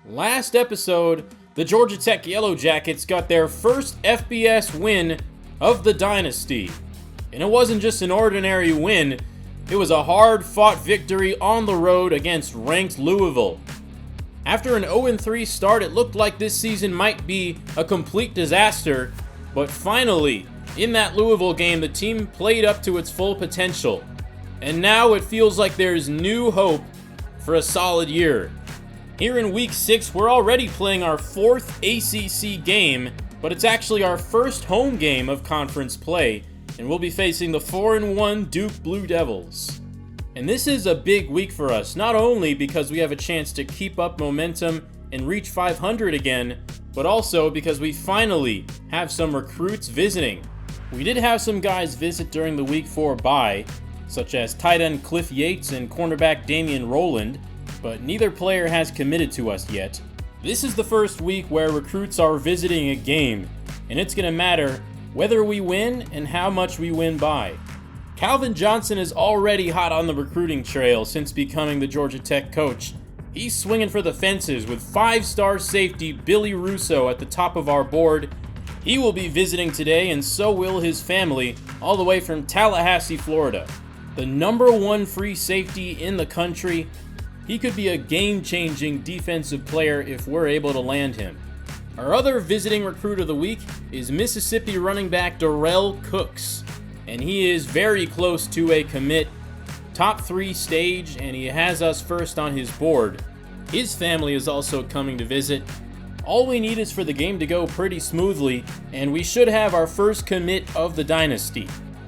Last episode, the Georgia Tech Yellow Jackets got their first FBS win of the Dynasty. And it wasn't just an ordinary win, it was a hard-fought victory on the road against ranked Louisville. After an 0-3 start, it looked like this season might be a complete disaster, but finally, in that Louisville game, the team played up to its full potential. And now it feels like there's new hope for a solid year. Here in Week 6, we're already playing our fourth ACC game, but it's actually our first home game of conference play, and we'll be facing the 4-1 Duke Blue Devils. And this is a big week for us, not only because we have a chance to keep up momentum and reach 500 again, but also because we finally have some recruits visiting. We did have some guys visit during the Week 4 bye, such as tight end Cliff Yates and cornerback Damian Rowland, but neither player has committed to us yet. This is the first week where recruits are visiting a game, and it's going to matter whether we win and how much we win by. Calvin Johnson is already hot on the recruiting trail since becoming the Georgia Tech coach. He's swinging for the fences with 5-star safety Billy Russo at the top of our board. He will be visiting today, and so will his family, all the way from Tallahassee, Florida. The #1 free safety in the country. He could be a game-changing defensive player if we're able to land him. Our other visiting recruit of the week is Mississippi running back Darrell Cooks, and he is very close to a commit, top 3 stage, and he has us first on his board. His family is also coming to visit. All we need is for the game to go pretty smoothly, and we should have our first commit of the Dynasty.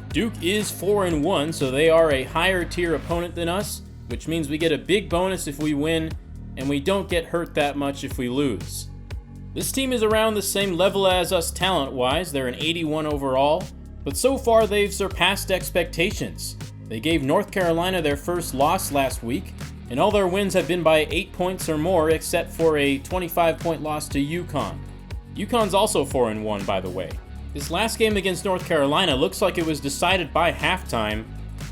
Duke is 4-1, so they are a higher tier opponent than us, which means we get a big bonus if we win, and we don't get hurt that much if we lose. This team is around the same level as us talent-wise. They're an 81 overall, but so far they've surpassed expectations. They gave North Carolina their first loss last week, and all their wins have been by 8 points or more, except for a 25-point loss to UConn. UConn's also 4-1, by the way. This last game against North Carolina looks like it was decided by halftime.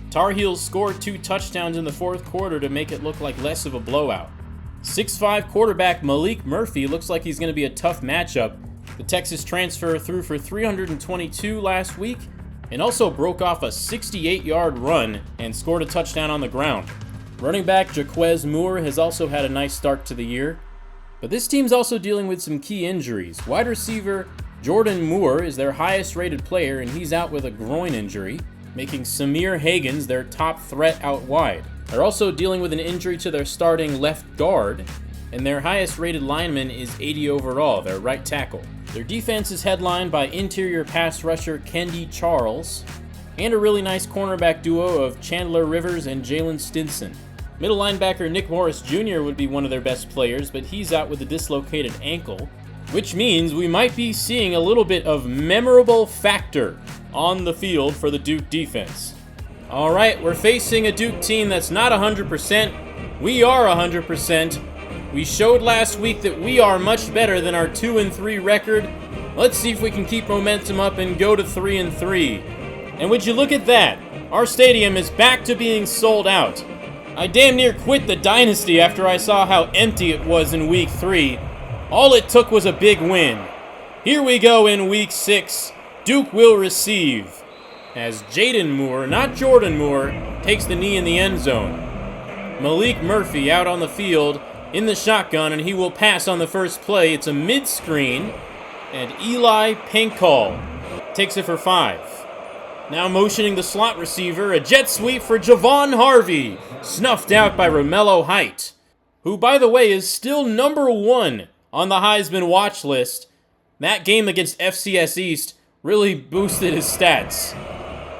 Tar Heels scored 2 touchdowns in the fourth quarter to make it look like less of a blowout. 6'5" quarterback Malik Murphy looks like he's going to be a tough matchup. The Texas transfer threw for 322 last week and also broke off a 68-yard run and scored a touchdown on the ground. Running back Jaquez Moore has also had a nice start to the year. But this team's also dealing with some key injuries. Wide receiver Jordan Moore is their highest rated player, and he's out with a groin injury, making Samir Hagans their top threat out wide. They're also dealing with an injury to their starting left guard, and their highest rated lineman is 80 overall, their right tackle. Their defense is headlined by interior pass rusher Kendi Charles, and a really nice cornerback duo of Chandler Rivers and Jalen Stinson. Middle linebacker Nick Morris Jr. would be one of their best players, but he's out with a dislocated ankle, which means we might be seeing a little bit of memorable factor on the field for the Duke defense. Alright, we're facing a Duke team that's not 100%. We are 100%. We showed last week that we are much better than our 2-3 record. Let's see if we can keep momentum up and go to 3-3. And would you look at that? Our stadium is back to being sold out. I damn near quit the Dynasty after I saw how empty it was in Week 3. All it took was a big win. Here we go in Week 6. Duke will receive as Jaden Moore, not Jordan Moore, takes the knee in the end zone. Malik Murphy out on the field in the shotgun, and he will pass on the first play. It's a mid-screen, and Eli Pinkall takes it for 5. Now motioning the slot receiver, a jet sweep for Javon Harvey, snuffed out by Romello Height, who, by the way, is still #1 on the Heisman watch list. That game against FCS East really boosted his stats.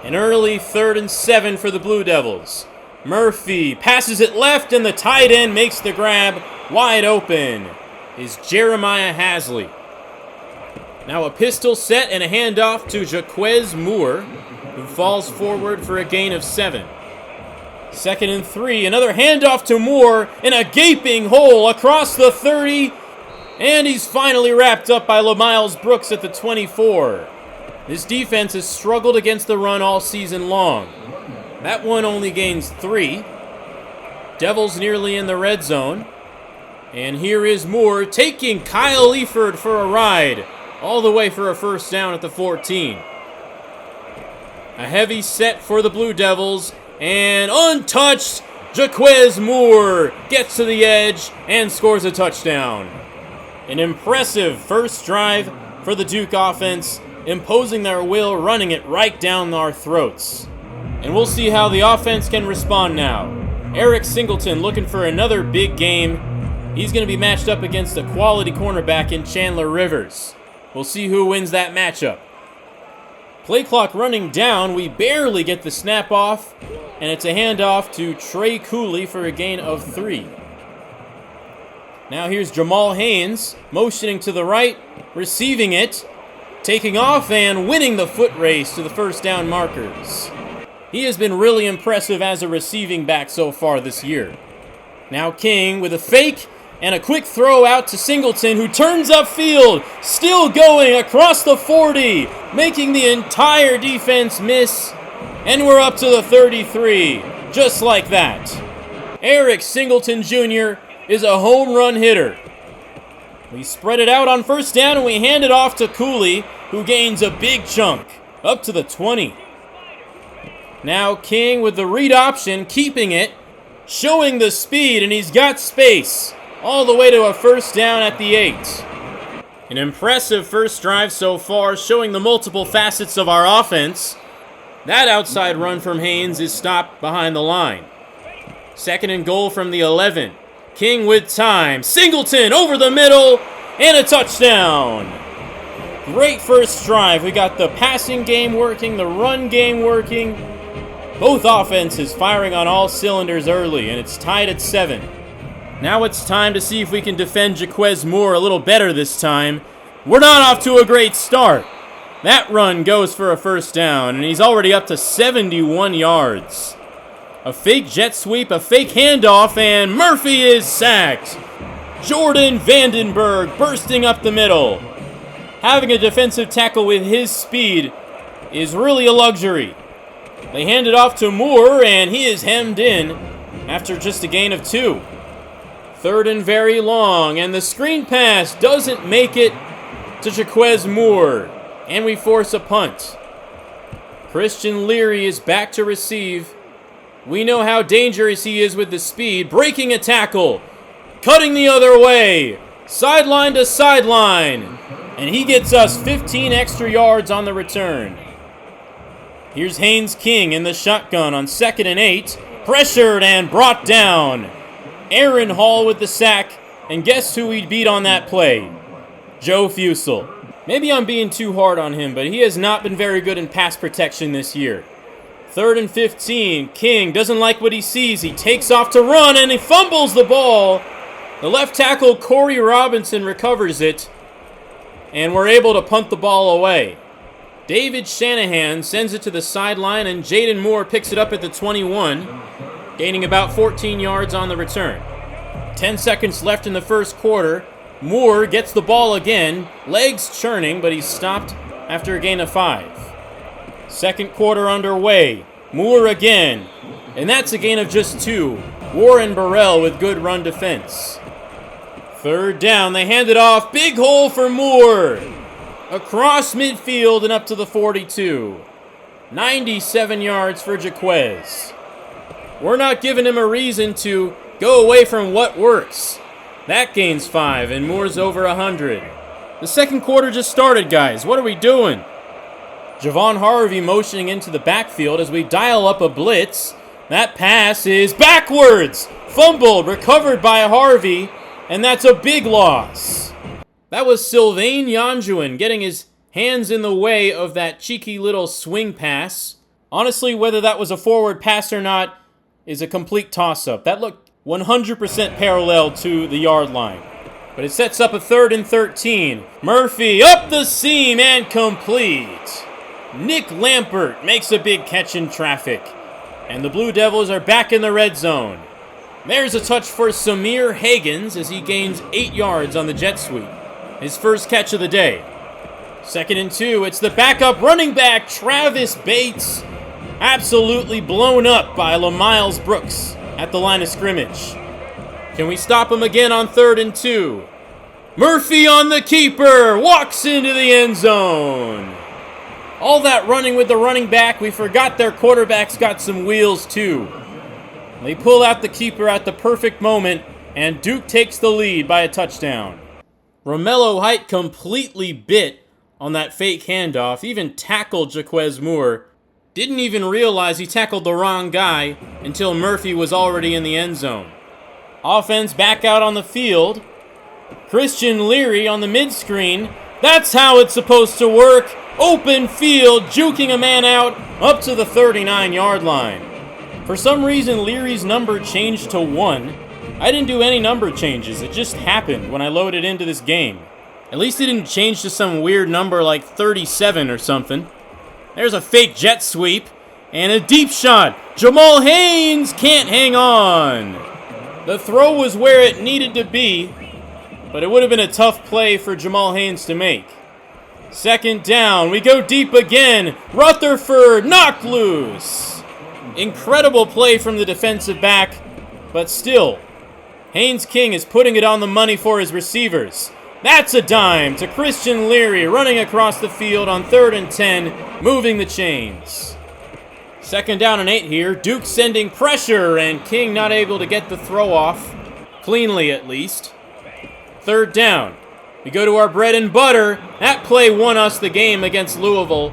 An early 3rd and 7 for the Blue Devils. Murphy passes it left, and the tight end makes the grab. Wide open is Jeremiah Hasley. Now a pistol set and a handoff to Jaquez Moore, who falls forward for a gain of 7. 2nd and 3, another handoff to Moore, and a gaping hole across the 30, and he's finally wrapped up by LaMiles Brooks at the 24. This defense has struggled against the run all season long. That one only gains 3. Devils nearly in the red zone. And here is Moore taking Kyle Eifert for a ride, all the way for a first down at the 14. A heavy set for the Blue Devils, and untouched, Jaquez Moore gets to the edge and scores a touchdown. An impressive first drive for the Duke offense, imposing their will, running it right down our throats. And we'll see how the offense can respond now. Eric Singleton looking for another big game. He's going to be matched up against a quality cornerback in Chandler Rivers. We'll see who wins that matchup. Play clock running down. We barely get the snap off, and it's a handoff to Trey Cooley for a gain of 3. Now here's Jamal Haynes motioning to the right, receiving it, taking off and winning the foot race to the first down markers. He has been really impressive as a receiving back so far this year. Now King with a fake and a quick throw out to Singleton, who turns upfield, still going across the 40, making the entire defense miss, and we're up to the 33, just like that. Eric Singleton Jr. is a home run hitter. We spread it out on first down and we hand it off to Cooley, who gains a big chunk, up to the 20. Now King with the read option, keeping it, showing the speed, and he's got space, all the way to a first down at the 8. An impressive first drive so far, showing the multiple facets of our offense. That outside run from Haynes is stopped behind the line. Second and goal from the 11. King with time. Singleton over the middle, and a touchdown. Great first drive. We got the passing game working, the run game working. Both offenses firing on all cylinders early, and it's tied at 7. Now it's time to see if we can defend Jaquez Moore a little better this time. We're not off to a great start. That run goes for a first down, and he's already up to 71 yards. A fake jet sweep, a fake handoff, and Murphy is sacked. Jordan Vandenberg bursting up the middle. Having a defensive tackle with his speed is really a luxury. They hand it off to Moore, and he is hemmed in after just a gain of 2. Third and very long, and the screen pass doesn't make it to Jaquez Moore, and we force a punt. Christian Leary is back to receive. We know how dangerous he is with the speed, breaking a tackle, cutting the other way, sideline to sideline, and he gets us 15 extra yards on the return. Here's Haynes King in the shotgun on 2nd and 8, pressured and brought down. Aaron Hall with the sack, and guess who he beat on that play? Joe Fusel. Maybe I'm being too hard on him, but he has not been very good in pass protection this year. 3rd and 15, King doesn't like what he sees. He takes off to run, and he fumbles the ball. The left tackle, Corey Robinson, recovers it, and we're able to punt the ball away. David Shanahan sends it to the sideline, and Jaden Moore picks it up at the 21, gaining about 14 yards on the return. 10 seconds left in the first quarter. Moore gets the ball again, legs churning, but he's stopped after a gain of 5. Second quarter underway. Moore again, and that's a gain of just 2. Warren Burrell with good run defense. Third down, they hand it off. Big hole for Moore. Across midfield and up to the 42. 97 yards for Jaquez. We're not giving him a reason to go away from what works. That gains 5, and Moore's over 100. The second quarter just started, guys. What are we doing? Javon Harvey motioning into the backfield as we dial up a blitz. That pass is backwards. Fumbled, recovered by Harvey, and that's a big loss. That was Sylvain Yanjuan getting his hands in the way of that cheeky little swing pass. Honestly, whether that was a forward pass or not is a complete toss-up. That looked 100% parallel to the yard line. But it sets up a 3rd and 13. Murphy up the seam and complete. Nick Lampert makes a big catch in traffic. And the Blue Devils are back in the red zone. There's a touch for Samir Hagans as he gains 8 yards on the jet sweep. His first catch of the day. 2nd and 2. It's the backup running back, Travis Bates. Absolutely blown up by LaMiles Brooks at the line of scrimmage. Can we stop him again on 3rd and 2? Murphy on the keeper, walks into the end zone. All that running with the running back, we forgot their quarterback's got some wheels too. They pull out the keeper at the perfect moment, and Duke takes the lead by a touchdown. Romello Height completely bit on that fake handoff, even tackled Jaquez Moore. Didn't even realize he tackled the wrong guy until Murphy was already in the end zone. Offense back out on the field. Christian Leary on the mid-screen. That's how it's supposed to work. Open field, juking a man out up to the 39-yard line. For some reason, Leary's number changed to 1. I didn't do any number changes. It just happened when I loaded into this game. At least it didn't change to some weird number like 37 or something. There's a fake jet sweep and a deep shot. Jamal Haynes can't hang on. The throw was where it needed to be, but it would have been a tough play for Jamal Haynes to make. 2nd down, we go deep again. Rutherford knocked loose. Incredible play from the defensive back, but still, Haynes King is putting it on the money for his receivers. That's a dime to Christian Leary running across the field on 3rd and 10, moving the chains. 2nd down and 8 here. Duke sending pressure, and King not able to get the throw off, cleanly at least. 3rd down. We go to our bread and butter. That play won us the game against Louisville,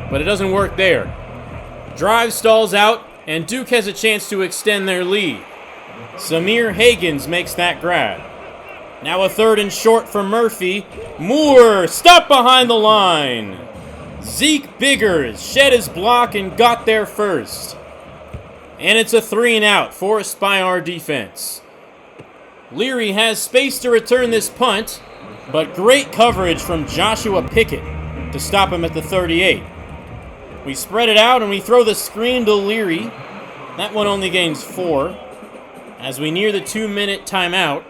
but it doesn't work there. Drive stalls out, and Duke has a chance to extend their lead. Samir Hagans makes that grab. Now a 3rd and short for Murphy. Moore, stop behind the line. Zeke Biggers shed his block and got there first. And it's a 3 and out, forced by our defense. Leary has space to return this punt, but great coverage from Joshua Pickett to stop him at the 38. We spread it out and we throw the screen to Leary. That one only gains 4. As we near the 2-minute timeout,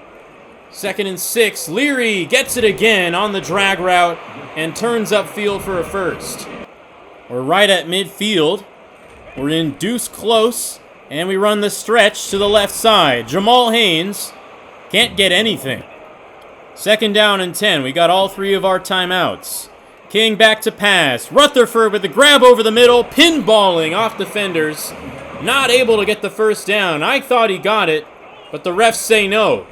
2nd and 6, Leary gets it again on the drag route and turns upfield for a first. We're right at midfield. We're in deuce close, and we run the stretch to the left side. Jamal Haynes can't get anything. 2nd down and 10. We got all 3 of our timeouts. King back to pass. Rutherford with the grab over the middle, pinballing off defenders. Not able to get the first down. I thought he got it, but the refs say no.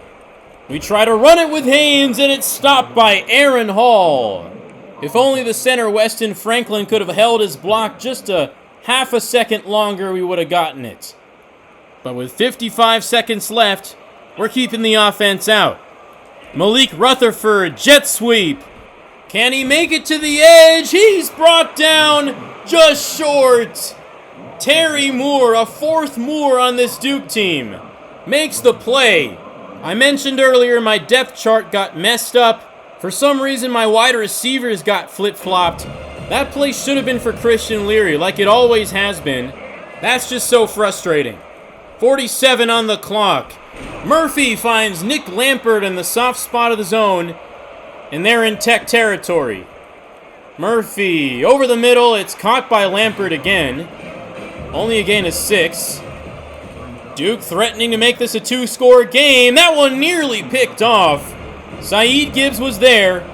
We try to run it with Haynes, and it's stopped by Aaron Hall. If only the center, Weston Franklin, could have held his block just a half a second longer, we would have gotten it. But with 55 seconds left, we're keeping the offense out. Malik Rutherford, jet sweep. Can he make it to the edge? He's brought down just short. Terry Moore, a 4th Moore on this Duke team, makes the play. I mentioned earlier my depth chart got messed up. For some reason, my wide receivers got flip-flopped. That play should have been for Christian Leary, like it always has been. That's just so frustrating. 47 on the clock. Murphy finds Nick Lampert in the soft spot of the zone, and they're in Tech territory. Murphy over the middle. It's caught by Lampert again. Only a gain of 6. Duke threatening to make this a 2-score game. That one nearly picked off. Saeed Gibbs was there.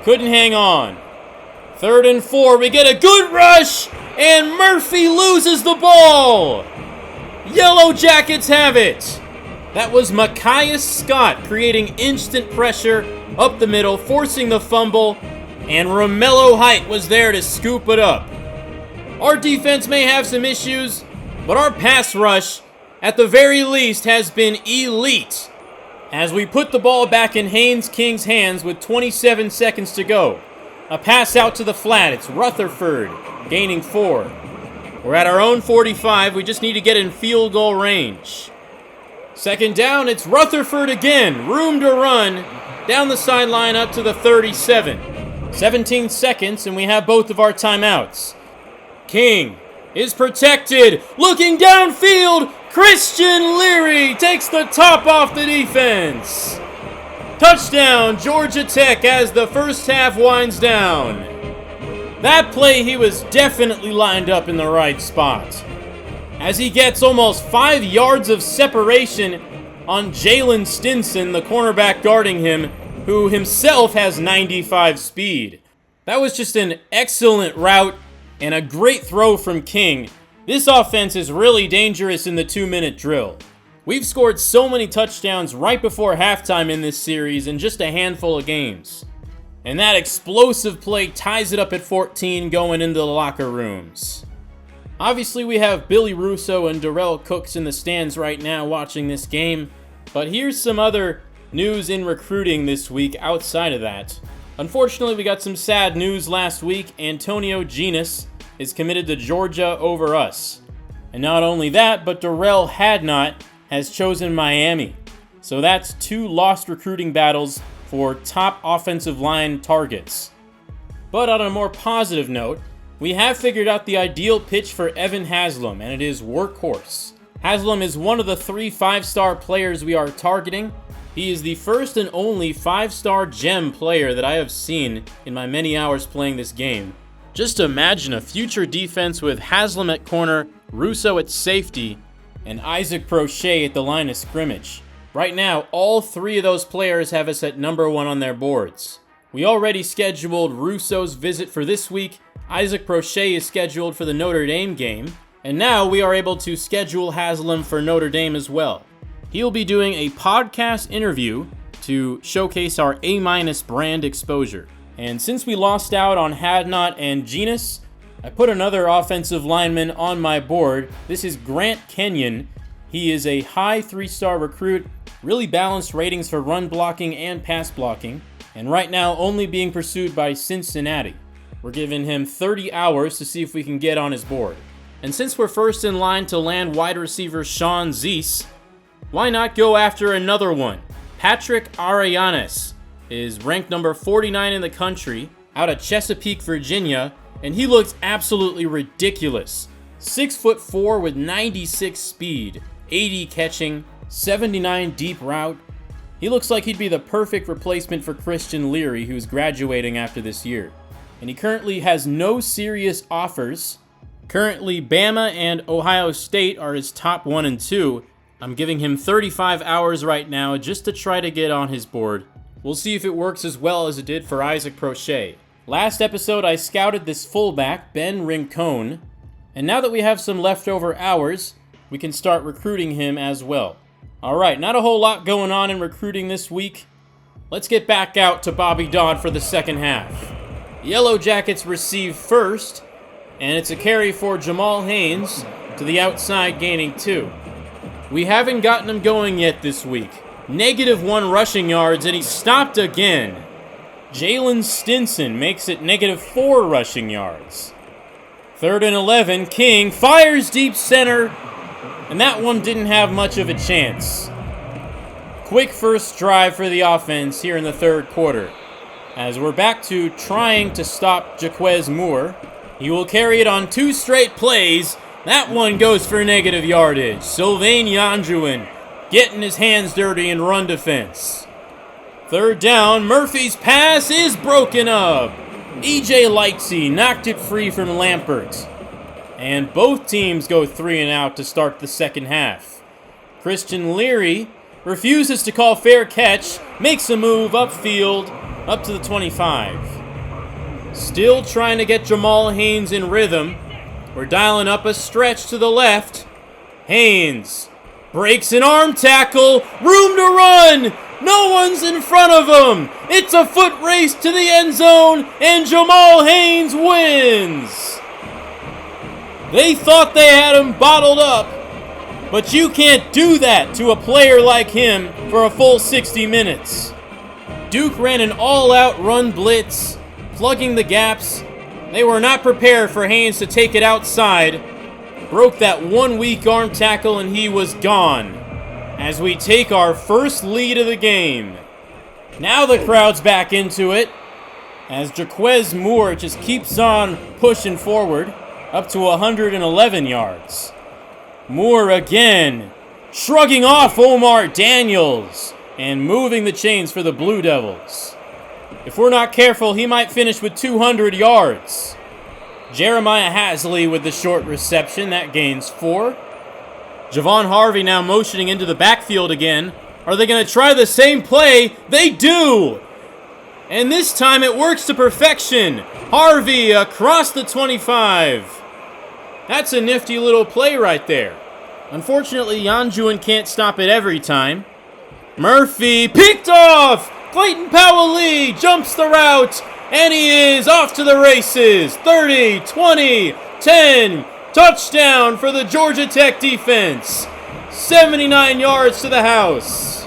Couldn't hang on. 3rd and 4. We get a good rush, and Murphy loses the ball. Yellow Jackets have it. That was Machias Scott creating instant pressure up the middle, forcing the fumble, and Romello Height was there to scoop it up. Our defense may have some issues, but our pass rush, at the very least, has been elite. As we put the ball back in Haynes King's hands with 27 seconds to go. A pass out to the flat. It's Rutherford gaining 4. We're at our own 45. We just need to get in field goal range. 2nd down, it's Rutherford again. Room to run down the sideline up to the 37. 17 seconds, and we have both of our timeouts. King is protected. Looking downfield. Christian Leary takes the top off the defense. Touchdown, Georgia Tech, as the first half winds down. That play, he was definitely lined up in the right spot. As he gets almost 5 yards of separation on Jalen Stinson, the cornerback guarding him, who himself has 95 speed. That was just an excellent route and a great throw from King. This offense is really dangerous in the 2-minute drill. We've scored so many touchdowns right before halftime in this series in just a handful of games. And that explosive play ties it up at 14 going into the locker rooms. Obviously, we have Billy Russo and Darrell Cooks in the stands right now watching this game, but here's some other news in recruiting this week outside of that. Unfortunately, we got some sad news last week. Antonio Genis is committed to Georgia over us. And not only that, but Darrell Hadnot has chosen Miami. So that's 2 lost recruiting battles for top offensive line targets. But on a more positive note, we have figured out the ideal pitch for Evan Haslam, and it is workhorse. Haslam is one of the 3 5-star players we are targeting. He is the first and only 5-star gem player that I have seen in my many hours playing this game. Just imagine a future defense with Haslam at corner, Russo at safety, and Isaac Prochet at the line of scrimmage. Right now, all 3 of those players have us at number 1 on their boards. We already scheduled Russo's visit for this week. Isaac Prochet is scheduled for the Notre Dame game. And now we are able to schedule Haslam for Notre Dame as well. He'll be doing a podcast interview to showcase our A- brand exposure. And since we lost out on Hadnot and Genis, I put another offensive lineman on my board. This is Grant Kenyon. He is a high 3-star recruit, really balanced ratings for run blocking and pass blocking, and right now only being pursued by Cincinnati. We're giving him 30 hours to see if we can get on his board. And since we're first in line to land wide receiver Sean Zeese, why not go after another one? Patrick Arianes is ranked number 49 in the country, out of Chesapeake, Virginia, and he looks absolutely ridiculous. 6'4" with 96 speed, 80 catching, 79 deep route. He looks like he'd be the perfect replacement for Christian Leary, who's graduating after this year. And he currently has no serious offers. Currently, Bama and Ohio State are his top 1 and 2. I'm giving him 35 hours right now just to try to get on his board. We'll see if it works as well as it did for Isaac Prochet. Last episode, I scouted this fullback, Ben Rincon, and now that we have some leftover hours, we can start recruiting him as well. Alright, not a whole lot going on in recruiting this week. Let's get back out to Bobby Dodd for the second half. Yellow Jackets receive first, and it's a carry for Jamal Haynes to the outside, gaining 2. We haven't gotten him going yet this week. -1 rushing yards, and he stopped again. Jalen Stinson makes it -4 rushing yards. 3rd and 11, King fires deep center, and that one didn't have much of a chance. Quick first drive for the offense here in the 3rd quarter, as we're back to trying to stop Jaquez Moore. He will carry it on 2 straight plays. That one goes for negative yardage. Sylvain Yanjuin getting his hands dirty in run defense. 3rd down, Murphy's pass is broken up. E.J. Lightsey knocked it free from Lampert. And both teams go 3 and out to start the second half. Christian Leary refuses to call fair catch, makes a move upfield, up to the 25. Still trying to get Jamal Haynes in rhythm. We're dialing up a stretch to the left. Haynes breaks an arm tackle, room to run! No one's in front of him! It's a foot race to the end zone, and Jamal Haynes wins! They thought they had him bottled up, but you can't do that to a player like him for a full 60 minutes. Duke ran an all-out run blitz, plugging the gaps. They were not prepared for Haynes to take it outside. Broke that 1 weak arm tackle, and he was gone. As we take our first lead of the game. Now the crowd's back into it, as Jaquez Moore just keeps on pushing forward, up to 111 yards. Moore again, shrugging off Omar Daniels, and moving the chains for the Blue Devils. If we're not careful, he might finish with 200 yards. Jeremiah Hasley with the short reception, that gains 4. Javon Harvey now motioning into the backfield again. Are they going to try the same play? They do! And this time it works to perfection. Harvey across the 25. That's a nifty little play right there. Unfortunately, Yanjuan can't stop it every time. Murphy picked off! Clayton Powell-Lee jumps the route, and he is off to the races. 30, 20, 10, touchdown for the Georgia Tech defense. 79 yards to the house.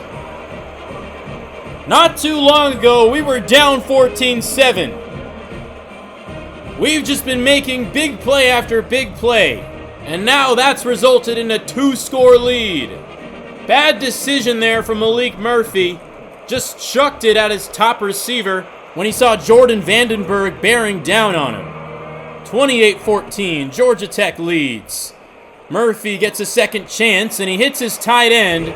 Not too long ago, we were down 14-7. We've just been making big play after big play, and now that's resulted in a 2-score lead. Bad decision there from Malik Murphy. Just chucked it at his top receiver when he saw Jordan Vandenberg bearing down on him. 28-14, Georgia Tech leads. Murphy gets a second chance, and he hits his tight end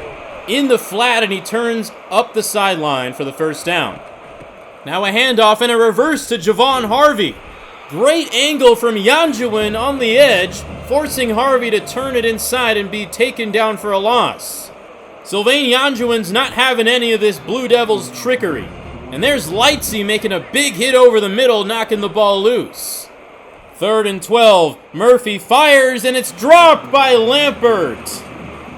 in the flat, and he turns up the sideline for the first down. Now a handoff and a reverse to Javon Harvey. Great angle from Yanjuan on the edge, forcing Harvey to turn it inside and be taken down for a loss. Sylvain Yanjuan's not having any of this Blue Devils trickery. And there's Lightsey making a big hit over the middle, knocking the ball loose. 3rd and 12, Murphy fires, and it's dropped by Lampert.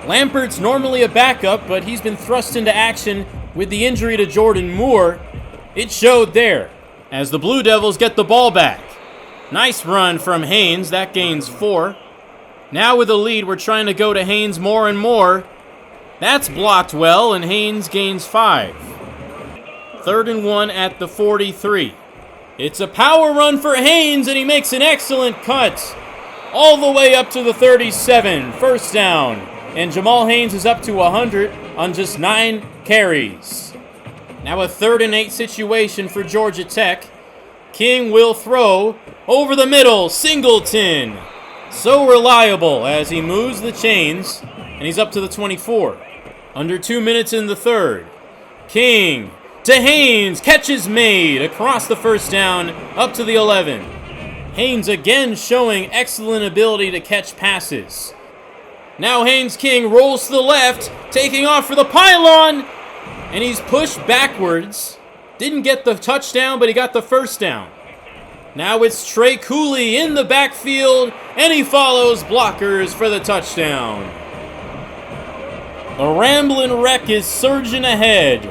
Lampert's normally a backup, but he's been thrust into action with the injury to Jordan Moore. It showed there, as the Blue Devils get the ball back. Nice run from Haynes, that gains 4. Now with the lead, we're trying to go to Haynes more and more. That's blocked well, and Haynes gains 5. 3rd and 1 at the 43. It's a power run for Haynes, and he makes an excellent cut. All the way up to the 37, first down. And Jamal Haynes is up to 100 on just 9 carries. Now a 3rd and 8 situation for Georgia Tech. King will throw over the middle, Singleton. So reliable as he moves the chains, and he's up to the 24. Under 2 minutes in the 3rd. King to Haynes, catch is made across the first down, up to the 11. Haynes again showing excellent ability to catch passes. Now Haynes King rolls to the left, taking off for the pylon, and he's pushed backwards. Didn't get the touchdown, but he got the first down. Now it's Trey Cooley in the backfield, and he follows blockers for the touchdown. The Ramblin' Wreck is surging ahead.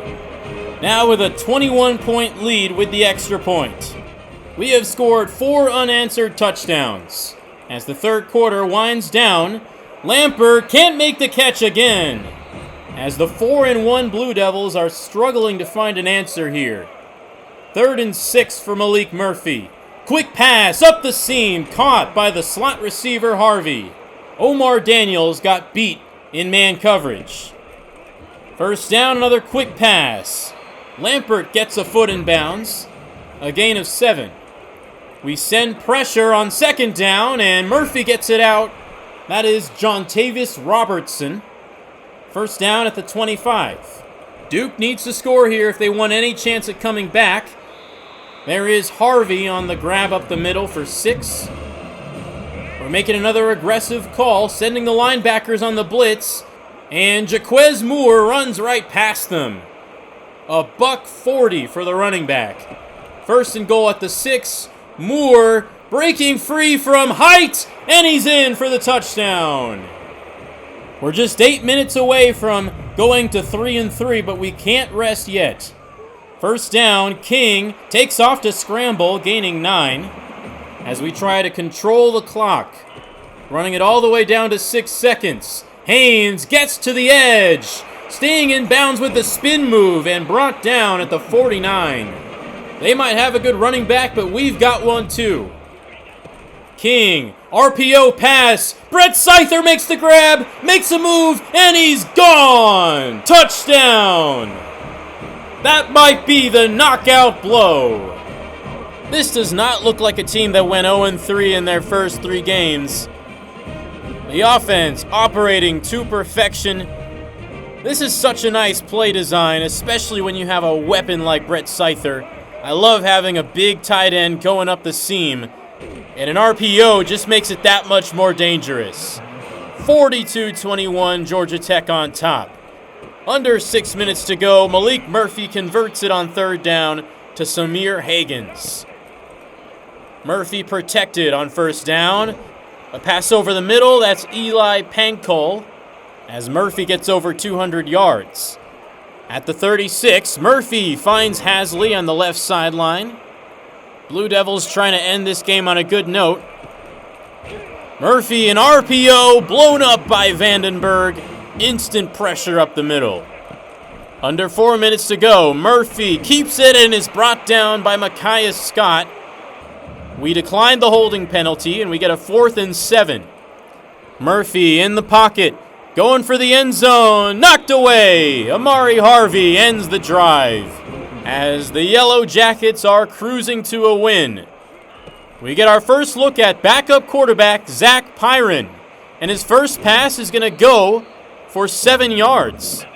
Now with a 21-point lead with the extra point. We have scored 4 unanswered touchdowns. As the 3rd quarter winds down, Lampert can't make the catch again. As the 4-1 Blue Devils are struggling to find an answer here. 3rd and 6 for Malik Murphy. Quick pass up the seam, caught by the slot receiver Harvey. Omar Daniels got beat in man coverage. First down, another quick pass. Lampert gets a foot in bounds. A gain of 7. We send pressure on 2nd down, and Murphy gets it out. That is Jontavius Robertson. First down at the 25. Duke needs to score here if they want any chance at coming back. There is Harvey on the grab up the middle for 6. We're making another aggressive call, sending the linebackers on the blitz. And Jaquez Moore runs right past them. A $140 for the running back. 1st and goal at the 6. Moore breaking free from height, and he's in for the touchdown. We're just 8 minutes away from going to 3-3, but we can't rest yet. First down, King takes off to scramble, gaining 9. As we try to control the clock. Running it all the way down to 6 seconds. Haynes gets to the edge. Staying in bounds with the spin move and brought down at the 49. They might have a good running back, but we've got one too. King, RPO pass. Brett Seither makes the grab, makes a move, and he's gone. Touchdown. That might be the knockout blow. This does not look like a team that went 0-3 in their first 3 games. The offense operating to perfection. This is such a nice play design, especially when you have a weapon like Brett Seither. I love having a big tight end going up the seam, and an RPO just makes it that much more dangerous. 42-21, Georgia Tech on top. Under 6 minutes to go, Malik Murphy converts it on third down to Samir Hagans. Murphy protected on first down. A pass over the middle, that's Eli Pankol, as Murphy gets over 200 yards. At the 36, Murphy finds Hasley on the left sideline. Blue Devils trying to end this game on a good note. Murphy, an RPO, blown up by Vandenberg. Instant pressure up the middle. Under 4 minutes to go, Murphy keeps it and is brought down by Micaiah Scott. We decline the holding penalty, and we get a 4th and 7. Murphy in the pocket, going for the end zone, knocked away. Amari Harvey ends the drive as the Yellow Jackets are cruising to a win. We get our first look at backup quarterback Zach Pyron, and his first pass is going to go for 7 yards.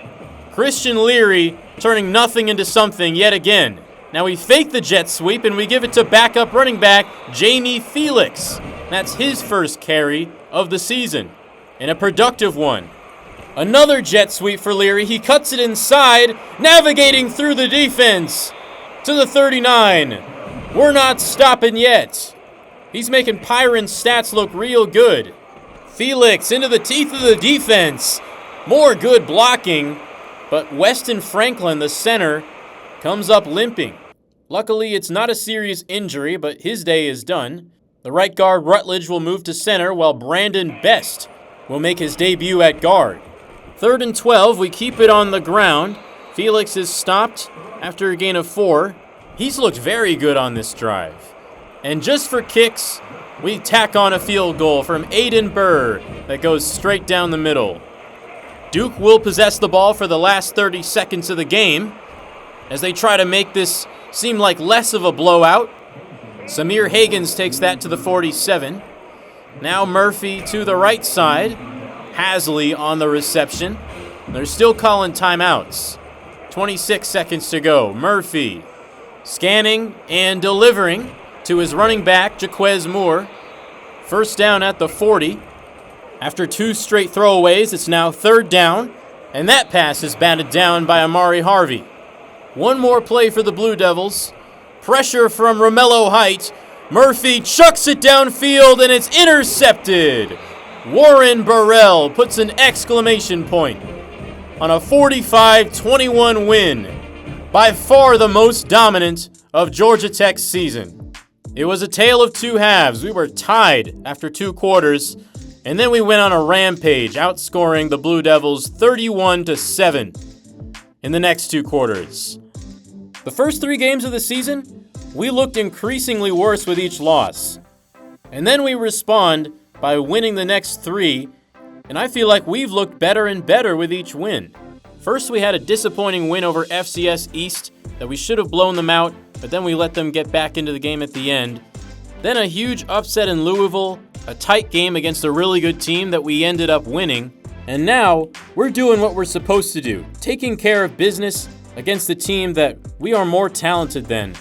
Christian Leary turning nothing into something yet again. Now we fake the jet sweep and we give it to backup running back Jamie Felix. That's his first carry of the season, and a productive one. Another jet sweep for Leary. He cuts it inside, navigating through the defense to the 39. We're not stopping yet. He's making Pyron's stats look real good. Felix into the teeth of the defense. More good blocking, but Weston Franklin, the center, comes up limping. Luckily, it's not a serious injury, but his day is done. The right guard Rutledge will move to center, while Brandon Best will make his debut at guard. 3rd and 12, we keep it on the ground. Felix is stopped after a gain of 4. He's looked very good on this drive. And just for kicks, we tack on a field goal from Aiden Burr that goes straight down the middle. Duke will possess the ball for the last 30 seconds of the game as they try to make this seem like less of a blowout. Samir Hagans takes that to the 47. Now Murphy to the right side. Hasley on the reception. They're still calling timeouts. 26 seconds to go. Murphy scanning and delivering to his running back, Jaquez Moore. First down at the 40. After 2 straight throwaways, it's now 3rd down, and that pass is batted down by Amari Harvey. One more play for the Blue Devils. Pressure from Romello Height. Murphy chucks it downfield, and it's intercepted. Warren Burrell puts an exclamation point on a 45-21 win. By far the most dominant of Georgia Tech's season. It was a tale of 2 halves. We were tied after 2 quarters, and then we went on a rampage, outscoring the Blue Devils 31-7 in the next 2 quarters. The first 3 games of the season, we looked increasingly worse with each loss. And then we respond by winning the next 3, and I feel like we've looked better and better with each win. First, we had a disappointing win over FCS East that we should have blown them out, but then we let them get back into the game at the end. Then a huge upset in Louisville, a tight game against a really good team that we ended up winning. And now, we're doing what we're supposed to do, taking care of business against a team that we are more talented than.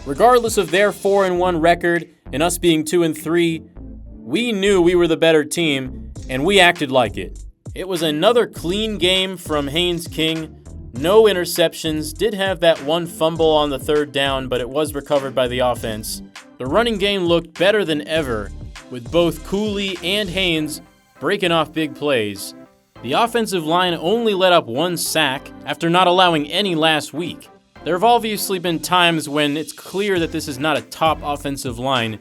Regardless of their 4-1 record and us being 2-3, we knew we were the better team, and we acted like it. It was another clean game from Haynes King. No interceptions, did have that one fumble on the 3rd down, but it was recovered by the offense. The running game looked better than ever, with both Cooley and Haynes breaking off big plays. The offensive line only let up 1 sack after not allowing any last week. There have obviously been times when it's clear that this is not a top offensive line.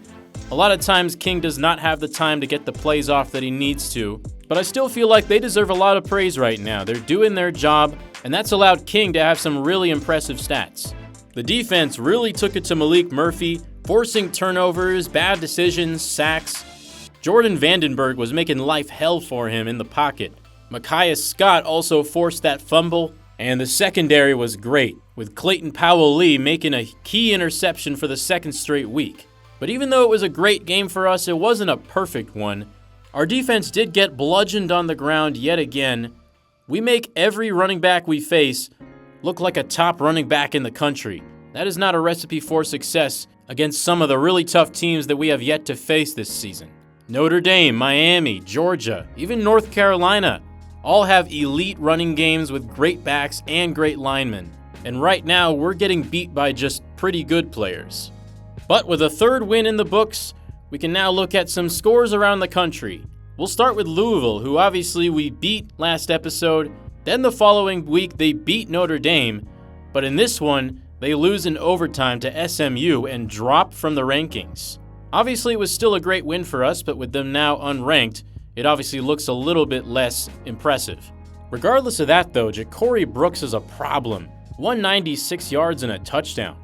A lot of times King does not have the time to get the plays off that he needs to, but I still feel like they deserve a lot of praise right now. They're doing their job, and that's allowed King to have some really impressive stats. The defense really took it to Malik Murphy, forcing turnovers, bad decisions, sacks. Jordan Vandenberg was making life hell for him in the pocket. Micaiah Scott also forced that fumble, and the secondary was great, with Clayton Powell-Lee making a key interception for the 2nd straight week. But even though it was a great game for us, it wasn't a perfect one. Our defense did get bludgeoned on the ground yet again. We make every running back we face look like a top running back in the country. That is not a recipe for success against some of the really tough teams that we have yet to face this season. Notre Dame, Miami, Georgia, even North Carolina all have elite running games with great backs and great linemen. And right now, we're getting beat by just pretty good players. But with a third win in the books, we can now look at some scores around the country. We'll start with Louisville, who obviously we beat last episode. Then the following week, they beat Notre Dame. But in this one, they lose in overtime to SMU and drop from the rankings. Obviously, it was still a great win for us, but with them now unranked, it obviously looks a little bit less impressive. Regardless of that, though, Ja'Cory Brooks is a problem. 196 yards and a touchdown.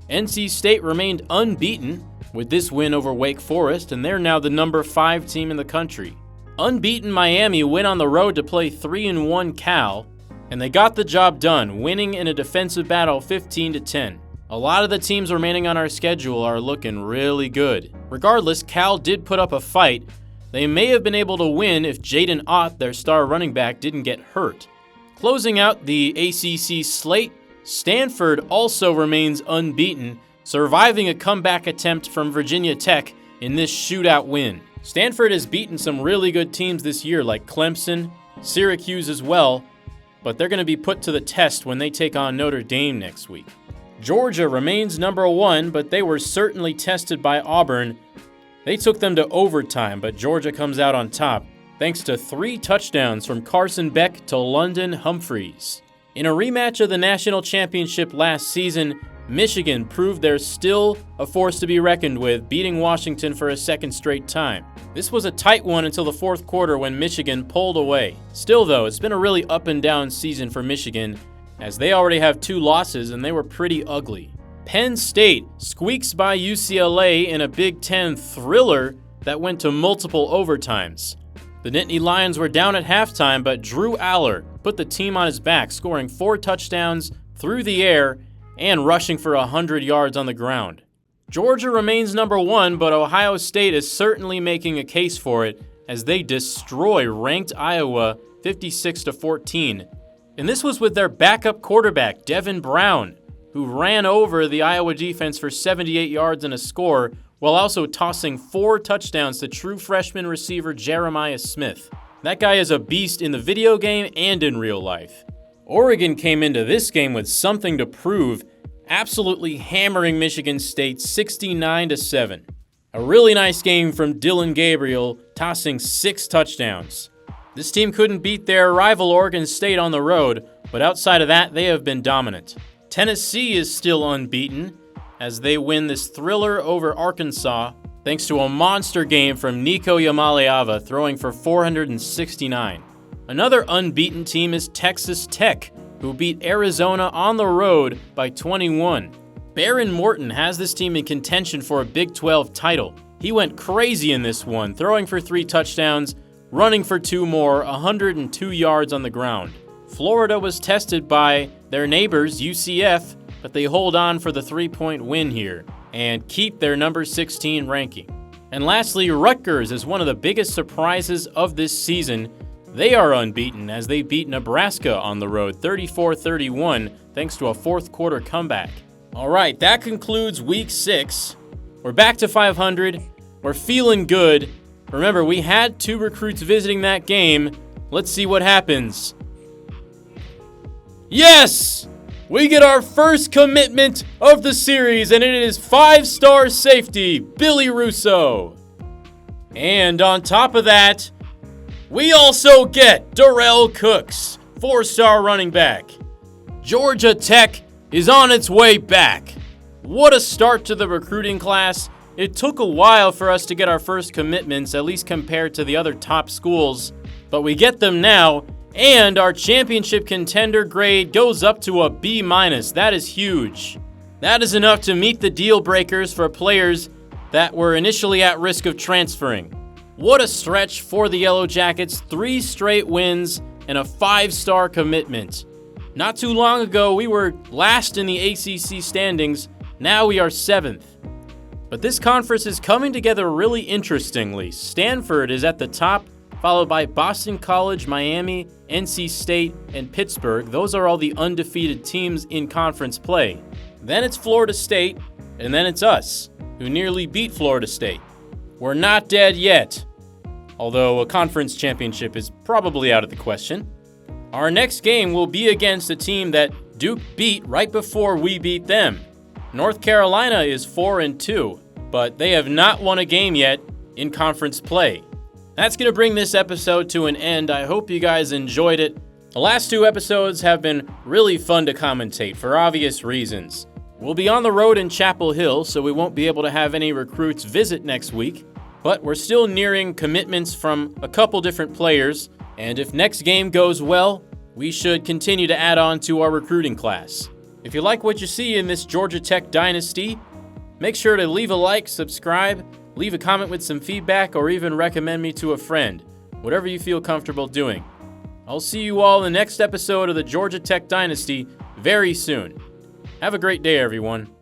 NC State remained unbeaten with this win over Wake Forest, and they're now the number 5 team in the country. Unbeaten Miami went on the road to play 3-1 Cal, and they got the job done, winning in a defensive battle 15-10. A lot of the teams remaining on our schedule are looking really good. Regardless, Cal did put up a fight. They may have been able to win if Jaden Ott, their star running back, didn't get hurt. Closing out the ACC slate, Stanford also remains unbeaten, surviving a comeback attempt from Virginia Tech in this shootout win. Stanford has beaten some really good teams this year like Clemson, Syracuse as well, but they're going to be put to the test when they take on Notre Dame next week. Georgia remains number 1, but they were certainly tested by Auburn. They took them to overtime, but Georgia comes out on top, thanks to 3 touchdowns from Carson Beck to London Humphreys. In a rematch of the national championship last season, Michigan proved they're still a force to be reckoned with, beating Washington for a second straight time. This was a tight one until the fourth quarter when Michigan pulled away. Still though, it's been a really up and down season for Michigan, as they already have 2 losses and they were pretty ugly. Penn State squeaks by UCLA in a Big Ten thriller that went to multiple overtimes. The Nittany Lions were down at halftime, but Drew Aller put the team on his back, scoring 4 touchdowns through the air and rushing for 100 yards on the ground. Georgia remains number 1, but Ohio State is certainly making a case for it as they destroy ranked Iowa 56-14. And this was with their backup quarterback, Devin Brown, who ran over the Iowa defense for 78 yards and a score, while also tossing 4 touchdowns to true freshman receiver Jeremiah Smith. That guy is a beast in the video game and in real life. Oregon came into this game with something to prove, absolutely hammering Michigan State 69-7. A really nice game from Dylan Gabriel, tossing 6 touchdowns. This team couldn't beat their rival Oregon State on the road, but outside of that, they have been dominant. Tennessee is still unbeaten as they win this thriller over Arkansas thanks to a monster game from Nico Yamaleava throwing for 469. Another unbeaten team is Texas Tech, who beat Arizona on the road by 21. Baron Morton has this team in contention for a Big 12 title. He went crazy in this one, throwing for 3 touchdowns, running for 2 more, 102 yards on the ground. Florida was tested by their neighbors, UCF, but they hold on for the 3-point win here and keep their number 16 ranking. And lastly, Rutgers is one of the biggest surprises of this season. They are unbeaten as they beat Nebraska on the road 34-31 thanks to a fourth quarter comeback. All right, that concludes week 6. We're back to 500. We're feeling good. Remember, we had 2 recruits visiting that game. Let's see what happens. Yes! We get our first commitment of the series, and it is 5-star safety, Billy Russo. And on top of that, we also get Darrell Cooks, 4-star running back. Georgia Tech is on its way back. What a start to the recruiting class. It took a while for us to get our first commitments, at least compared to the other top schools, but we get them now, and our championship contender grade goes up to a B-. That is huge. That is enough to meet the deal breakers for players that were initially at risk of transferring. What a stretch for the Yellow Jackets, 3 straight wins and a 5-star commitment. Not too long ago, we were last in the ACC standings. Now we are 7th. But this conference is coming together really interestingly. Stanford is at the top, followed by Boston College, Miami, NC State, and Pittsburgh. Those are all the undefeated teams in conference play. Then it's Florida State, and then it's us, who nearly beat Florida State. We're not dead yet. although a conference championship is probably out of the question. Our next game will be against a team that Duke beat right before we beat them. North Carolina is 4-2, but they have not won a game yet in conference play. That's going to bring this episode to an end. I hope you guys enjoyed it. The last 2 episodes have been really fun to commentate for obvious reasons. We'll be on the road in Chapel Hill, so we won't be able to have any recruits visit next week, but we're still nearing commitments from a couple different players, and if next game goes well, we should continue to add on to our recruiting class. If you like what you see in this Georgia Tech Dynasty, make sure to leave a like, subscribe, leave a comment with some feedback, or even recommend me to a friend. Whatever you feel comfortable doing. I'll see you all in the next episode of the Georgia Tech Dynasty very soon. Have a great day, everyone.